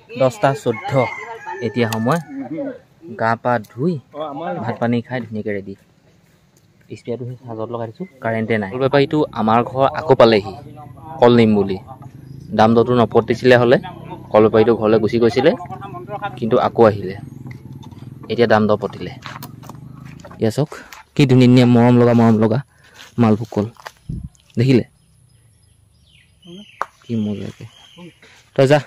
10:14 এতিয়া সময় গা পা ধুই ভাত পানী খাই ধুনীয়াকৈ ৰেডি স্পেয়াৰটো সেই চাৰ্জত লগাই দিছোঁ কাৰেণ্টে নাই বেপাৰীটো আমাৰ ঘৰ আকৌ পালেহি কল নিম বুলি দাম দৰটো নপতিছিলে হ'লে কল বেপাৰীটো ঘৰলৈ গুচি গৈছিলে কিন্তু আকৌ আহিলে এতিয়া দাম দৰ পতিলে ইয়া চাওক কি ধুনীয়া মৰম লগা মালভোগ কল দেখিলে কি মজাকে তই যা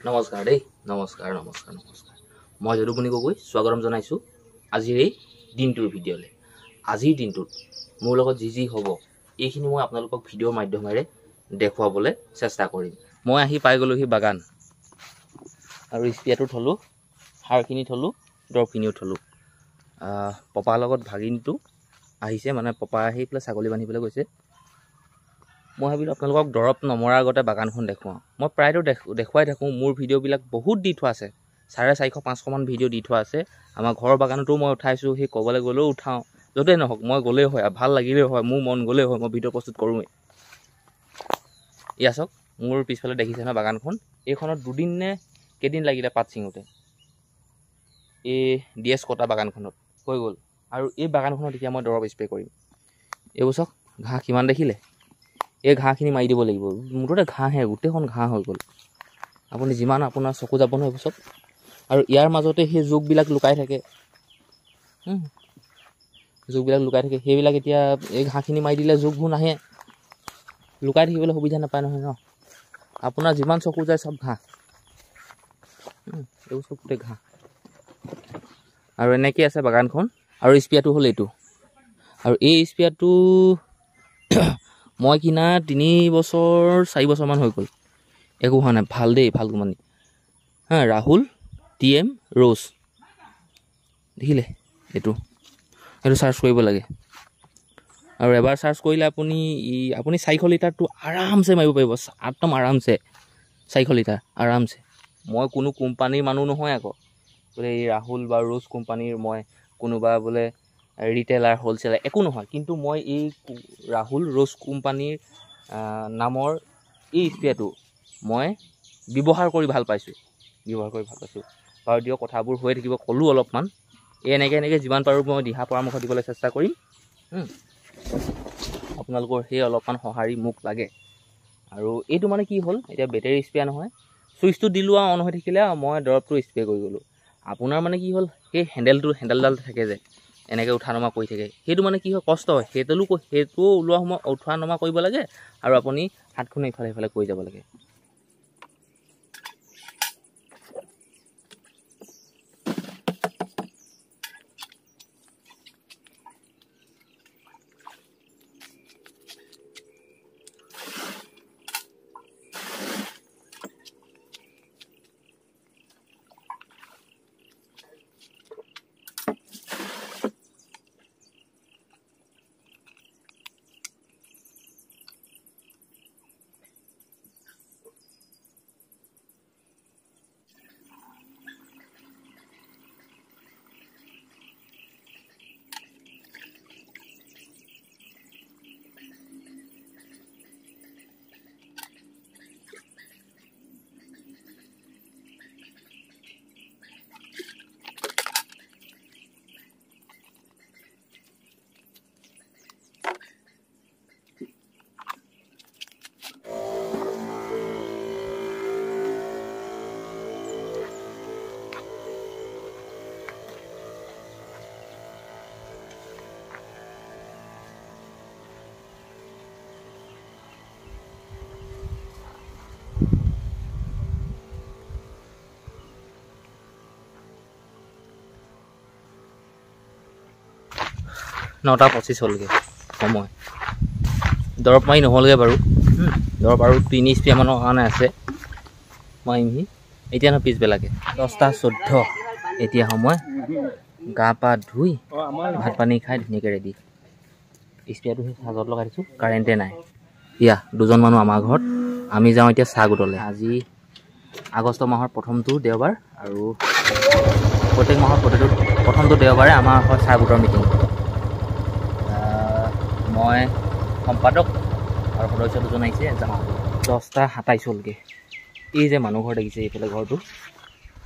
নমস্কাৰ দেই নমস্কাৰ মই যদুমণি গগৈ স্বাগতম জনাইছোঁ আজিৰ এই দিনটোৰ ভিডিঅ'লৈ আজিৰ দিনটোত মোৰ লগত যি হ'ব এইখিনি মই আপোনালোকক ভিডিঅ'ৰ মাধ্যমেৰে দেখুৱাবলৈ চেষ্টা কৰিম মই আহি পাই গ'লোহি বাগান আৰু স্পিয়াৰটো থলোঁ সাৰখিনি থলোঁ দৰৱখিনিও থলোঁ পপাৰ লগত ভাগিনটো আহিছে মানে পপা আহি পেলাই ছাগলী বান্ধিবলৈ গৈছে মই ভাবিলোঁ আপোনালোকক দৰৱ নমৰাৰ আগতে বাগানখন দেখুৱাওঁ মই প্ৰায়তো দেখুৱাই থাকোঁ মোৰ ভিডিঅ'বিলাক বহুত দি থোৱা আছে 450-500মান ভিডিঅ' দি থোৱা আছে আমাৰ ঘৰৰ বাগানতো মই উঠাইছোঁ সেই ক'বলৈ গ'লেও উঠাওঁ য'তেই নহওক মই গ'লেই হয় ভাল লাগিলেই হয় মোৰ মন গ'লেই হয় মই ভিডিঅ' প্ৰস্তুত কৰোঁৱেই এয়া চাওক মোৰ পিছফালে দেখিছে নহয় বাগানখন এইখনত দুদিন নে কেইদিন লাগিলে পাত ছিঙোতে এই DS কটা বাগানখনত হৈ গ'ল আৰু এই বাগানখনত এতিয়া মই দৰৱ স্প্ৰে কৰিম এইবোৰ চাওক ঘাঁহ কিমান দেখিলে এই ঘাঁহখিনি মাৰি দিব লাগিব মুঠতে ঘাঁহে গোটেইখন ঘাঁহ হৈ গ'ল আপুনি যিমান আপোনাৰ চকু যাব নহয় এইবোৰ চব আৰু ইয়াৰ মাজতে সেই জোকবিলাক লুকাই থাকে সেইবিলাক এতিয়া এই ঘাঁহখিনি মাৰি দিলে জোকবোৰ নাহে লুকাই থাকিবলৈ সুবিধা নাপায় নহয় ন আপোনাৰ যিমান চকু যায় চব ঘাঁহ এইবোৰ চব গোটেই ঘাঁহ আৰু এনেকৈ আছে বাগানখন আৰু স্পিয়াৰটো হ'ল এইটো আৰু এই স্পিয়াৰটো মই কিনা 3-4 বছৰমান হৈ গ'ল একো হোৱা নাই ভাল দেই ভাল কোম্পানী ৰাহুল TM ৰ'জ দেখিলে এইটো চাৰ্চ কৰিব লাগে আৰু এবাৰ চাৰ্চ কৰিলে আপুনি 400 লিটাৰটো আৰামছে মাৰিব পাৰিব একদম আৰামছে 400 লিটাৰ আৰামছে মই কোনো কোম্পানীৰ মানুহ নহয় আকৌ বোলে এই ৰাহুল বা ৰ'জ কোম্পানীৰ মই কোনোবা বোলে ৰিটেইলাৰ হ'লচেলাৰ একো নহয় কিন্তু মই এই ৰাহুল ৰ'জ কোম্পানীৰ নামৰ এই স্প্ৰেটো মই ব্যৱহাৰ কৰি ভাল পাইছোঁ বাৰু দিয়ক কথাবোৰ হৈ থাকিব ক'লোঁ অলপমান এনেকৈ যিমান পাৰোঁ মই দিহা পৰামৰ্শ দিবলৈ চেষ্টা কৰিম আপোনালোকৰ সেই অলপমান সঁহাৰি মোক লাগে আৰু এইটো মানে কি হ'ল এতিয়া বেটেৰী স্প্ৰে নহয় ছুইচটো দিলোঁ আৰু অন হৈ থাকিলে মই দৰৱটো স্প্ৰে কৰি গ'লোঁ আপোনাৰ মানে কি হ'ল সেই হেণ্ডেলডাল থাকে যে এনেকৈ উঠা নমা কৰি থাকে সেইটো মানে কি হয় কষ্ট হয় সেইটো ওলোৱা সময় উঠোৱা নমা কৰিব লাগে আৰু আপুনি হাতখন ইফালে সিফালে কৰি যাব লাগে নটা 25 হ'লগৈ সময় দৰৱ মাৰি নহ'লগৈ বাৰু দৰৱ আৰু 3 স্প্ৰে মানৰ কাৰণে আছে মাৰিমহি এতিয়া ন পিছবেলাকে 10:14 এতিয়া সময় গা পা ধুই ভাত পানী খাই ধুনীয়াকৈ ৰেডি স্পিয়াৰটো সেই চাৰ্জত লগাই দিছোঁ কাৰেণ্টে নাই ইয়া দুজন মানুহ আমাৰ ঘৰত আমি যাওঁ এতিয়া চাহ গোটলৈ আজি আগষ্ট মাহৰ প্ৰথমটো দেওবাৰ আৰু প্ৰত্যেক মাহৰ প্ৰথমটো দেওবাৰে আমাৰ ঘৰত চাহ গোটৰ মিটিং মই সম্পাদক আৰু সদস্য দুজন আহিছে যাওঁ 10:27 হ'লগৈ এই যে মানুহ ঘৰ দেখিছে এইফালে ঘৰটো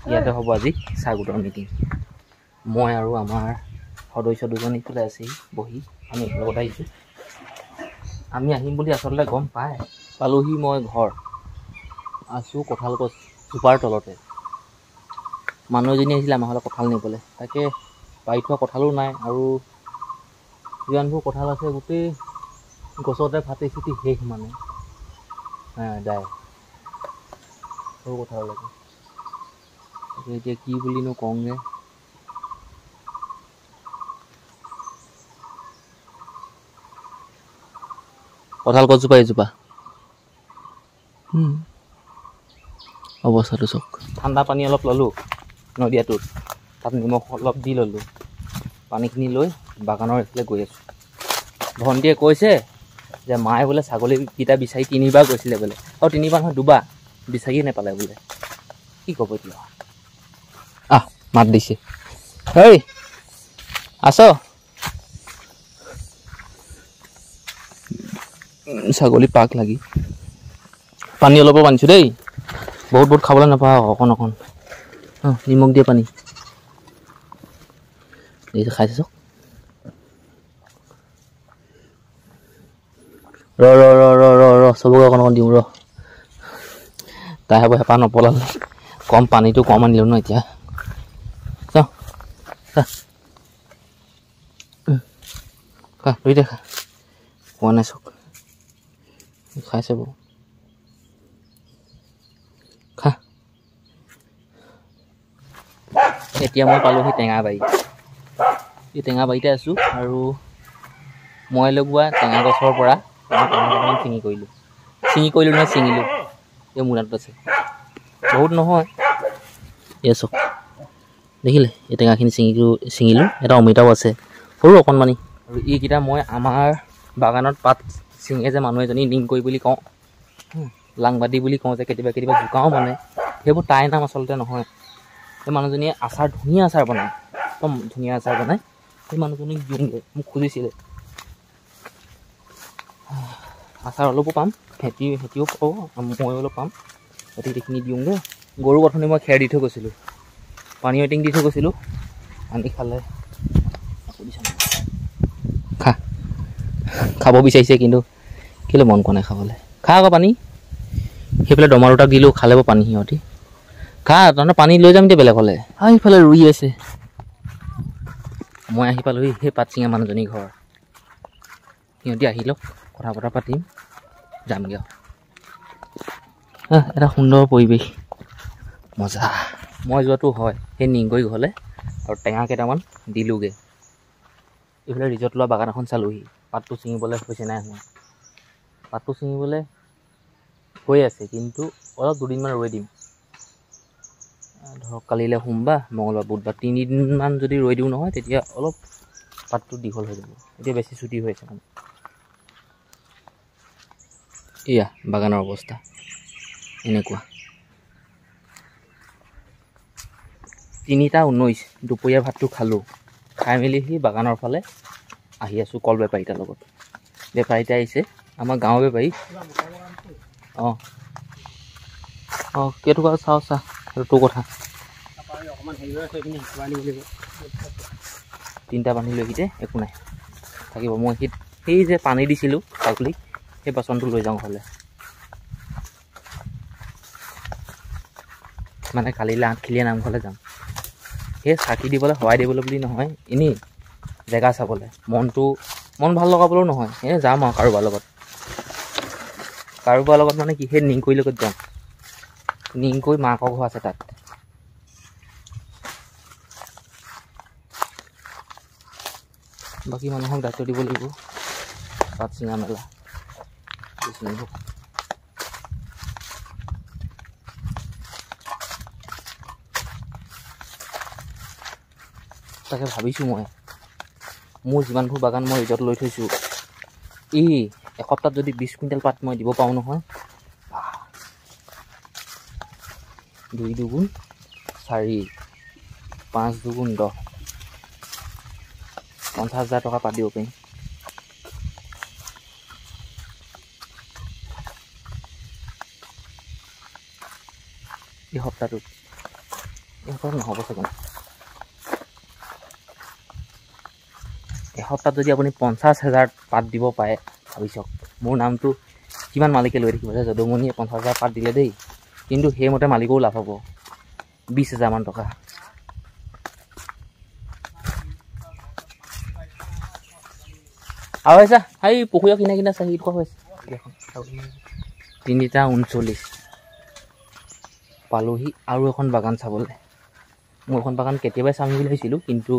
ইয়াতে হ'ব আজি চাহ গোটৰ মিটিং মই আৰু আমাৰ সদস্য দুজন ইফালে আছেই বহি আমি লগত আহিছোঁ আমি আহিম বুলি আচলতে গম পালোহি মই ঘৰ আছোঁ কঁঠাল গছ জোপাৰ তলতে মানুহ এজনী আহিছিলে আমাৰ হ'লে কঁঠাল নিবলৈ তাকে পাৰি থোৱা কঁঠালো নাই আৰু যিমানবোৰ কঁঠাল আছে গোটেই গছতে ফাটি চিটি শেষ মানে যায় সৰু কঁঠাল লাগে তাকে এতিয়া কি বুলিনো কওঁগৈ কঁঠাল গছজোপা এজোপা অৱস্থাটো চাওক ঠাণ্ডা পানী অলপ ল'লোঁ নদীয়াটোত তাত নিমখ অলপ দি ল'লোঁ পানীখিনি লৈ বাগানৰ এইফালে গৈ আছোঁ ভণ্টিয়ে কৈছে যে মায়ে বোলে ছাগলীকেইটা বিচাৰি 3বাৰ গৈছিলে বোলে আৰু 3বাৰ নহয় 2বাৰ বিচাৰিয়ে নাপালে বোলে কি ক'ব এতিয়া মাত দিছে ঐ আছ ছাগলী পাক লাগি পানী অলপ আনিছোঁ দেই বহুত খাবলৈ নাপাওঁ অকণ নিমখ দিয়ে পানী খাই চাওক ৰ চবকে অকণ দিওঁ তাই হ'ব হেঁপাহ নপলালে কম পানীটো কম আনিলোঁ ন এতিয়া ধৰি দেখা পোৱা নাই চক খাই চাব খা এতিয়া মই পালোঁহি টেঙাবাৰী এই টেঙাবাৰীতে আছোঁ আৰু মই লগোৱা টেঙা গছৰ পৰা কেইটামান ছিঙি কৰিলোঁ নহয় ছিঙিলোঁ এই মোৰ তাত আছে বহুত নহয় এই চক দেখিলে এই টেঙাখিনি ছিঙিলোঁ এটা অমিতাও আছে সৰু অকণমানি আৰু এইকেইটা মই আমাৰ বাগানত পাত ছিঙে যে মানুহ এজনী নিং কৰি বুলি কওঁ লাংবাদী বুলি কওঁ যে কেতিয়াবা জোকাওঁ মানে সেইবোৰ তাইৰ নাম আচলতে নহয় সেই মানুহজনীয়ে ধুনীয়া আচাৰ বনায় একদম ধুনীয়া আচাৰ বনায় সেই মানুহজনীক দিওঁগৈ মোক খুজিছিলে আচাৰ অলপো পাম হেঁতিও পাব ময়ো অলপ পাম গতিকে এইখিনি দিওঁগৈ গৰু অথনি মই খেৰ দি থৈ গৈছিলোঁ পানী ৱেটিং দি থৈ গৈছিলোঁ আনি খালে খাব বিচাৰিছে কিন্তু কেলৈ মন কৰা নাই খাবলৈ খা আকৌ পানী সেইফালে দমা দুটাক দিলোঁ খালে পানী সিহঁতি খা তহঁতে পানী লৈ যাম এতিয়া বেলেগ হ'লে সেইফালে ৰুই আছে মই আহি পালোহি সেই পাত ছিঙা মানুহজনীৰ ঘৰ সিহঁতি আহি লওক কথা বতৰা পাতিম যামগৈ এটা সুন্দৰ পৰিৱেশ মজা মই যোৱাটো হয় সেই নিংগৈ ঘৰলৈ আৰু টেঙা কেইটামান দিলোঁগৈ এইফালে ৰিজৰ্ট লোৱা বাগান এখন চালোঁহি পাতটো ছিঙিবলৈ হৈছে নাই হোৱা পাতটো ছিঙিবলৈ হৈ আছে কিন্তু অলপ দুদিনমান ৰৈ দিম ধৰক কালিলৈ সোমবাৰ মঙলবাৰ বুধবাৰ 3 দিনমান যদি ৰৈ দিওঁ নহয় তেতিয়া অলপ পাতটো দীঘল হৈ যাব এতিয়া বেছি ছুটি হৈ আছে মানে এয়া বাগানৰ অৱস্থা এনেকুৱা 3:19 দুপৰীয়া ভাতটো খালোঁ খাই মেলি সি বাগানৰ ফালে আহি আছোঁ কল বেপাৰীটাৰ লগত বেপাৰীটা আহিছে আমাৰ গাঁৱৰ বেপাৰী কেইটকা চাওঁ চা সেইটো তোৰ কথা 3টা বান্ধি লৈ আহিছে একো নাই থাকিব মই সেই যে পানী দিছিলোঁ ছাগলীক সেই বাচনটো লৈ যাওঁ ঘৰলৈ মানে কালিলৈ 8খিলীয়া নামঘৰলৈ যাম সেই চাকি দিবলৈ সহায় দিবলৈ বুলি নহয় এনেই জেগা চাবলৈ মন ভাল লগাবলৈও নহয় যাম আৰু কাৰোবাৰ লগত মানে কি সেই নিংকৈৰ লগত যাম নিংকৈ মাকৰ ঘৰ আছে তাত বাকী মানুহক দায়িত্ব দিব লাগিব পাত ছিঙা মেলা তাকে ভাবিছোঁ মই মোৰ যিমানবোৰ বাগান মই ৰিজৰ্ট লৈ থৈছোঁ এই এসপ্তাহত যদি 20 কুইণ্টেল পাত মই দিব পাৰোঁ নহয় 2 দুগুণ 4 5 দুগুণ 10 50,000 টকা পাত দিব পাৰিম এই সপ্তাহটোত নহ'ব চাগে এসপ্তাহত যদি আপুনি 50,000 পাত দিব পাৰে ভাবি চাওক মোৰ নামটো কিমান মালিকে লৈ থাকিব যে যদুমণিয়ে 50,000 পাত দিলে দেই কিন্তু সেইমতে মালিকৰো লাভ হ'ব 20,000 মান টকা আৰু আছা এই পুখুৰীৰ কিনা চাহি থকা হৈছে 3টা 39 পালোহি আৰু এখন বাগান চাবলৈ মোৰ এখন বাগান কেতিয়াবাই চাম বুলি ভাবিছিলোঁ কিন্তু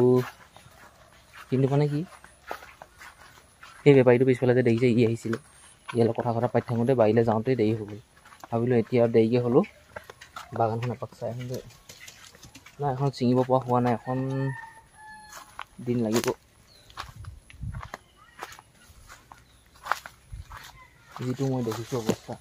মানে কি সেই বেপাৰীটো পিছফালে যে দেখিছে ই আহিছিলে ইয়াৰ কথা পাতি থাকোঁতে বাৰীলৈ যাওঁতে দেৰি হৈ গ'ল ভাবিলোঁ এতিয়া দেৰিকৈ হ'লেও বাগানখন এপাক চাই আহিলে নাই এখন ছিঙিব পৰা হোৱা নাই এখন দিন লাগিব যিটো মই দেখিছোঁ অৱস্থা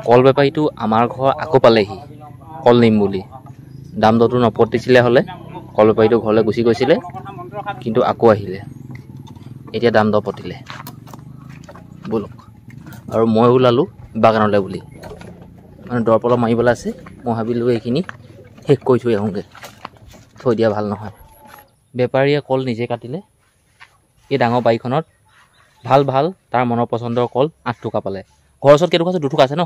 কল বেপাৰীটো আমাৰ ঘৰ আকৌ পালেহি কল নিম বুলি দাম দৰটো নপতিছিলে হ'লে কল বেপাৰীটো ঘৰলৈ গুচি গৈছিলে কিন্তু আকৌ আহিলে এতিয়া দাম দৰ পতিলে ব'লক আৰু মই ওলালোঁ বাগানলৈ বুলি মানে দৰৱ অলপ মাৰিবলৈ আছে মই ভাবিলোঁ এইখিনি শেষ কৰি থৈ আহোঁগৈ থৈ দিয়া ভাল নহয় বেপাৰীয়ে কল নিজে কাটিলে এই ডাঙৰ বাৰীখনত ভাল তাৰ মনৰ পচন্দৰ কল 8 টকা পালে ঘৰৰ ওচৰত কেইটকা আছে 2 টকা আছে ন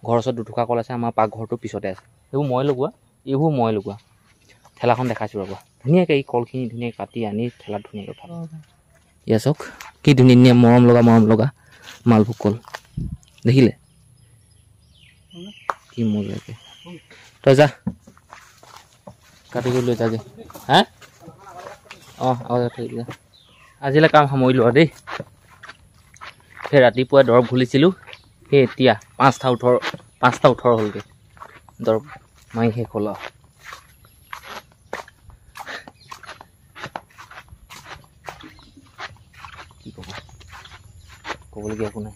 ঘৰৰ ওচৰত 2 টকা কল আছে আমাৰ পাকঘৰটোৰ পিছতে আছে এইবোৰ মই লগোৱা ঠেলাখন দেখাইছোঁ ৰ'বা ধুনীয়াকৈ এই কলখিনি ধুনীয়াকৈ কাটি আনি ঠেলাত ধুনীয়াকৈ উঠাব ইয়া চাওক কি ধুনীয়া মৰম লগা মালভোগ কল দেখিলে কি মজাকৈ তই যা কাটি কৰি লৈ যাগে হা ঠিক আছে আজিলৈ কাম সামৰিলোঁ আৰু দেই সেই ৰাতিপুৱা দৰৱ ঘুলিছিলোঁ সেই এতিয়া 5টা 18 হ'লগৈ দৰৱ মাৰি শেষ হ'ল আৰু কি ক'বলগীয়া একো নাই